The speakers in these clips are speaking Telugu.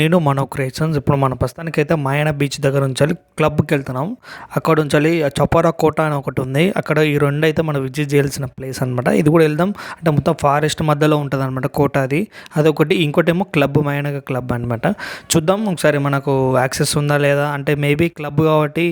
నేను మనో క్రియేషన్స్. ఇప్పుడు మన ప్రస్తుతానికైతే మాయన బీచ్ దగ్గర ఉంచాలి క్లబ్కి వెళ్తున్నాం. అక్కడ ఉంచాలి చపారా కోట అని ఒకటి ఉంది. అక్కడ ఈ రెండు అయితే మనం విజిట్ చేయాల్సిన ప్లేస్ అనమాట. ఇది కూడా వెళ్దాం అంటే మొత్తం ఫారెస్ట్ మధ్యలో ఉంటుంది అనమాట కోట అది. అదొకటి, ఇంకోటేమో క్లబ్ మాయనగ క్లబ్ అనమాట. చూద్దాం ఒకసారి మనకు యాక్సెస్ ఉందా లేదా. అంటే మేబీ క్లబ్ కాబట్టి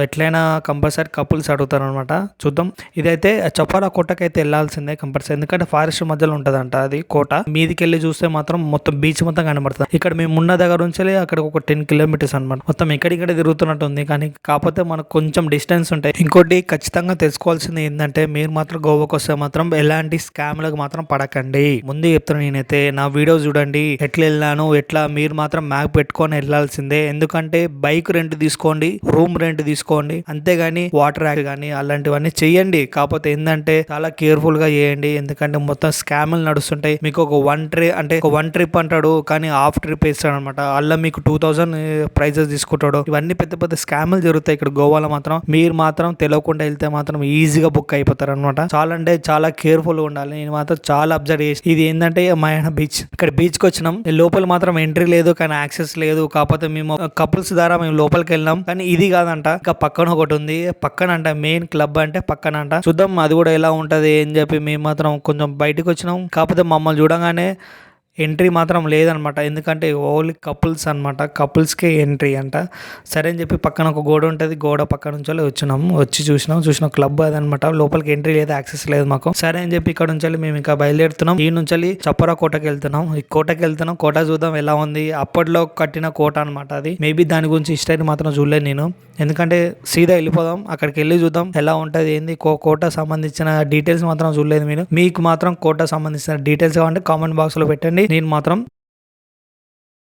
ఎట్లయినా కంపల్సరీ కపుల్స్ అడుగుతారు అనమాట. చూద్దాం. ఇదైతే చపారా కోటకైతే వెళ్ళాల్సిందే కంపల్సరీ, ఎందుకంటే ఫారెస్ట్ మధ్యలో ఉంటుందంట అది కోట. మీదికి వెళ్ళి చూస్తే మాత్రం మొత్తం బీచ్ మొత్తం కనబడుతుంది. ఇక్కడ మేము ఉన్న దగ్గర నుంచి అక్కడ ఒక 10 కిలోమీటర్స్ అనమాట. మొత్తం ఎక్కడిక్కడ తిరుగుతున్నట్టు ఉంది, కానీ కాకపోతే మనకు కొంచెం డిస్టెన్స్ ఉంటాయి. ఇంకోటి ఖచ్చితంగా తెలుసుకోవాల్సింది ఏంటంటే, మీరు మాత్రం గోవాకి వస్తే మాత్రం ఎలాంటి స్కామ్లకు మాత్రం పడకండి. ముందు చెప్తాను నేనైతే. నా వీడియో చూడండి, ఎట్లా వెళ్ళాను ఎట్లా. మీరు మాత్రం మ్యాప్ పెట్టుకొని వెళ్ళాల్సిందే. ఎందుకంటే బైక్ రెంట్ తీసుకోండి, రూమ్ రెంట్ తీసుకోండి, అంతేగాని వాటర్ యాక్ట్ కానీ అలాంటివన్నీ చెయ్యండి. కాకపోతే ఏంటంటే చాలా కేర్ఫుల్ గా చేయండి, ఎందుకంటే మొత్తం స్కామ్లు నడుస్తుంటాయి. మీకు ఒక వన్ ట్రిప్ అంటాడు, కానీ హాఫ్ ట్రిప్ వేస్తాడు అనమాట. అలా మీకు 2000 ప్రైజెస్ తీసుకుంటాడు. ఇవన్నీ పెద్ద పెద్ద స్కామ్లు జరుగుతాయి ఇక్కడ గోవాలో మాత్రం. మీరు మాత్రం తెలియకుండా వెళ్తే మాత్రం ఈజీగా బుక్ అయిపోతారు అనమాట. చాలా అంటే చాలా కేర్ఫుల్ గా ఉండాలి. నేను మాత్రం చాలా అబ్జర్వ్ చేసి, ఇది ఏంటంటే మాయన బీచ్. ఇక్కడ బీచ్ కి వచ్చినాం, లోపల మాత్రం ఎంట్రీ లేదు, కానీ యాక్సెస్ లేదు. కాకపోతే మేము కపుల్స్ ద్వారా మేము లోపలికి వెళ్ళాం, కానీ ఇది కాదంట. ఇంకా పక్కన ఒకటి ఉంది, పక్కన అంట మెయిన్ క్లబ్ అంటే పక్కన అంట. చూద్దాం అది కూడా ఎలా ఉంటది అని చెప్పి మేము మాత్రం కొంచెం బయటకు వచ్చినాం. కాకపోతే మమ్మల్ని చూడగానే ఎంట్రీ మాత్రం లేదనమాట, ఎందుకంటే ఓన్లీ కపుల్స్ అనమాట. కపుల్స్కే ఎంట్రీ అంట. సరే అని చెప్పి పక్కన ఒక గోడ ఉంటుంది, గోడ పక్క నుంచి వచ్చి చూసినాం క్లబ్ అదనమాట. లోపలికి ఎంట్రీ లేదు, యాక్సెస్ లేదు మాకు. సరే అని చెప్పి ఇక్కడ నుంచి మేము ఇంకా బయలుదేరుతున్నాం. ఈ నుంచి చప్పరా కోటకి వెళ్తున్నాం. ఈ కోటకి వెళ్తున్నాం, కోట చూద్దాం ఎలా ఉంది. అప్పట్లో కట్టిన కోట అనమాట అది. మేబీ దాని గురించి హిస్టరీ మాత్రం చూడలేదు నేను, ఎందుకంటే సీదా వెళ్ళిపోదాం, అక్కడికి వెళ్ళి చూద్దాం ఎలా ఉంటుంది ఏంది. కోట సంబంధించిన డీటెయిల్స్ మాత్రం చూడలేదు మీరు. మీకు మాత్రం కోట సంబంధించిన డీటెయిల్స్ కావాలంటే కామెంట్ బాక్స్ లో పెట్టండి. నేను మాత్రం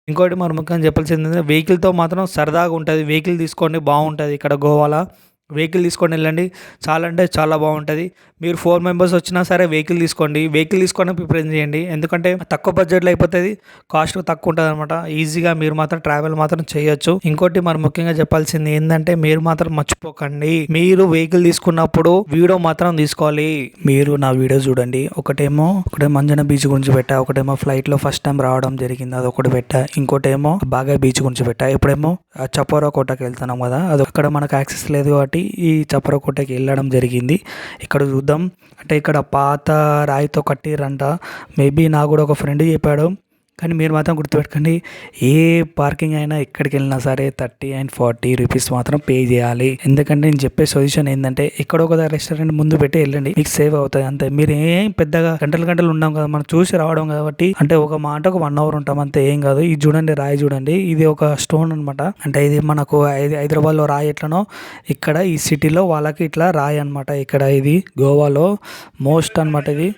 ఇంకోటి మరి ముఖ్యంగా చెప్పాల్సింది, వెహికల్తో మాత్రం సరదాగా ఉంటుంది. వెహికల్ తీసుకోండి, బాగుంటుంది ఇక్కడ గోవాలో. వెహికల్ తీసుకొని వెళ్ళండి, చాలా అంటే చాలా బాగుంటుంది. మీరు 4 మెంబర్స్ వచ్చినా సరే వెహికల్ తీసుకోండి. వెహికల్ తీసుకొని ప్రిపేర్ చేయండి, ఎందుకంటే తక్కువ బడ్జెట్లో అయిపోతుంది, కాస్ట్ తక్కువ ఉంటుంది అనమాట. ఈజీగా మీరు మాత్రం ట్రావెల్ మాత్రం చేయొచ్చు. ఇంకోటి మరి ముఖ్యంగా చెప్పాల్సింది ఏంటంటే, మీరు మాత్రం మర్చిపోకండి, మీరు వెహికల్ తీసుకున్నప్పుడు వీడియో మాత్రం తీసుకోవాలి. మీరు నా వీడియో చూడండి. ఒకటేమో మంజన బీచ్ గురించి పెట్టా, ఒకటేమో ఫ్లైట్ లో ఫస్ట్ టైం రావడం జరిగింది అది ఒకటి పెట్టా, ఇంకోటేమో బాగా బీచ్ గురించి పెట్టా. ఇప్పుడేమో చపోరా కోటకి వెళ్తున్నాం కదా, అది అక్కడ మనకు యాక్సెస్ లేదు కాబట్టి ఈ చపర కోటకి వెళ్ళడం జరిగింది. ఇక్కడ చూద్దాం. అంటే ఇక్కడ పాత రాయితో కట్టిరంట. మేబీ నాకు కూడా ఒక ఫ్రెండ్ చెప్పాడు, కానీ మీరు మాత్రం గుర్తుపెట్టుకోండి, ఏ పార్కింగ్ అయినా ఎక్కడికి వెళ్ళినా సరే 30 and 40 రూపీస్ మాత్రం పే చేయాలి. ఎందుకంటే నేను చెప్పే సొల్యూషన్ ఏంటంటే, ఇక్కడ ఒక రెస్టారెంట్ ముందు పెట్టి వెళ్ళండి, మీకు సేవ్ అవుతుంది అంతే. మీరు ఏం పెద్దగా గంటలు ఉన్నాం కదా, మనం చూసి రావడం కాబట్టి, అంటే ఒక 1 అవర్ ఉంటాం అంతే, ఏం కాదు. ఇది చూడండి, రాయి చూడండి, ఇది ఒక స్టోన్ అనమాట. అంటే ఇది మనకు హైదరాబాద్లో రాయి ఎట్లనో, ఇక్కడ ఈ సిటీలో వాళ్ళకి ఇట్లా రాయి అనమాట. ఇక్కడ ఇది గోవాలో మోస్ట్ అనమాట ఇది.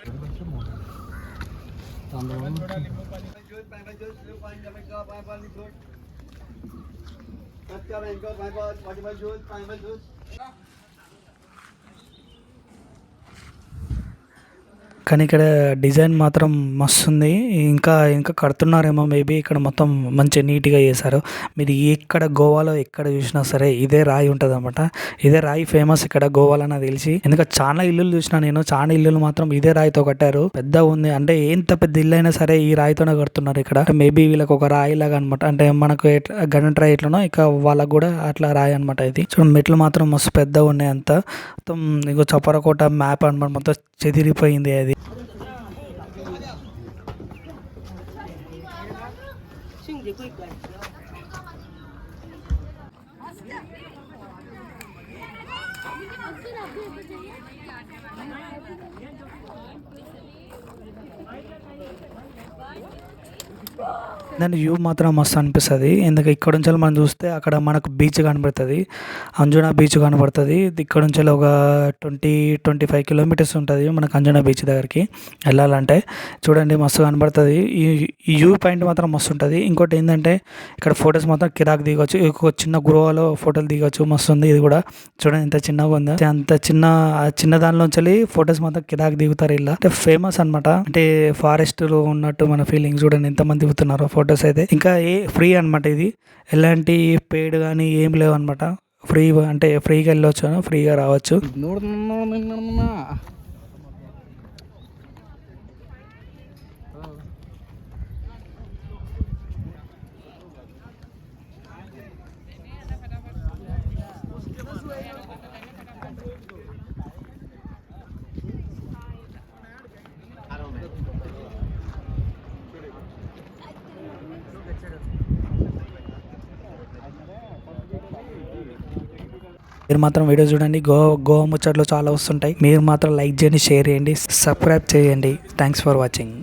కానీ ఇక్కడ డిజైన్ మాత్రం మస్తు ఉంది. ఇంకా కడుతున్నారేమో మేబీ. ఇక్కడ మొత్తం మంచిగా నీట్గా చేశారు. మీరు ఎక్కడ గోవాలో ఎక్కడ చూసినా సరే ఇదే రాయి ఉంటుంది అనమాట. ఇదే రాయి ఫేమస్ ఇక్కడ గోవాలో నాకు తెలిసి. ఎందుకంటే చాలా ఇల్లులు చూసినా నేను, చాలా ఇల్లులు మాత్రం ఇదే రాయితో కట్టారు. పెద్ద ఉంది, అంటే ఎంత పెద్ద ఇల్లు అయినా సరే ఈ రాయితోనే కడుతున్నారు ఇక్కడ. మేబీ వీళ్ళకి ఒక రాయి లాగా అనమాట. అంటే మనకు గణిత రాయి ఎట్లనో ఇక వాళ్ళకు కూడా అట్లా రాయి అనమాట. ఇది చూడండి, మెట్లు మాత్రం మస్తు పెద్దగా ఉన్నాయి. అంతా మొత్తం ఇంకో చపరకోట మ్యాప్ అనమాట, మొత్తం చెదిరిపోయింది అది. దాని వ్యూ మాత్రం మస్తు అనిపిస్తుంది. ఎందుకంటే ఇక్కడ నుంచి మనం చూస్తే అక్కడ మనకు బీచ్ కనబడుతుంది, అంజునా బీచ్ కనబడుతుంది. ఇక్కడ నుంచి ఒక 20-25 కిలోమీటర్స్ ఉంటుంది మనకు అంజునా బీచ్ దగ్గరికి వెళ్ళాలంటే. చూడండి మస్తు కనబడుతుంది. ఈ వ్యూ పాయింట్ మాత్రం మస్తు ఉంటుంది. ఇంకోటి ఏంటంటే, ఇక్కడ ఫొటోస్ మాత్రం కిరాక్ దిగవచ్చు. ఒక చిన్న గృహలో ఫోటోలు దిగవచ్చు, మస్తు ఉంది. ఇది కూడా చూడండి ఎంత చిన్నగా ఉందో. అంత చిన్న దానిలోంచి ఫొటోస్ మాత్రం కిరాక్ దిగుతారు. ఇలా అంటే ఫేమస్ అనమాట. అంటే ఫారెస్ట్ లో ఉన్నట్టు మన ఫీలింగ్. చూడండి ఎంతమంది దిగుతున్నారు ఫొటోస్ అయితే. ఇంకా ఫ్రీ అనమాట ఇది, ఎలాంటి పెయిడ్ కానీ ఏం లేవు అనమాట. ఫ్రీ, అంటే ఫ్రీగా వెళ్ళొచ్చు, ఫ్రీగా రావచ్చు. మీరు మాత్రం వీడియో చూడండి. గోవా ముచ్చట్లు చాలా వస్తుంటాయి. మీరు మాత్రం లైక్ చేయండి, షేర్ చేయండి, సబ్స్క్రైబ్ చేయండి. Thanks for watching.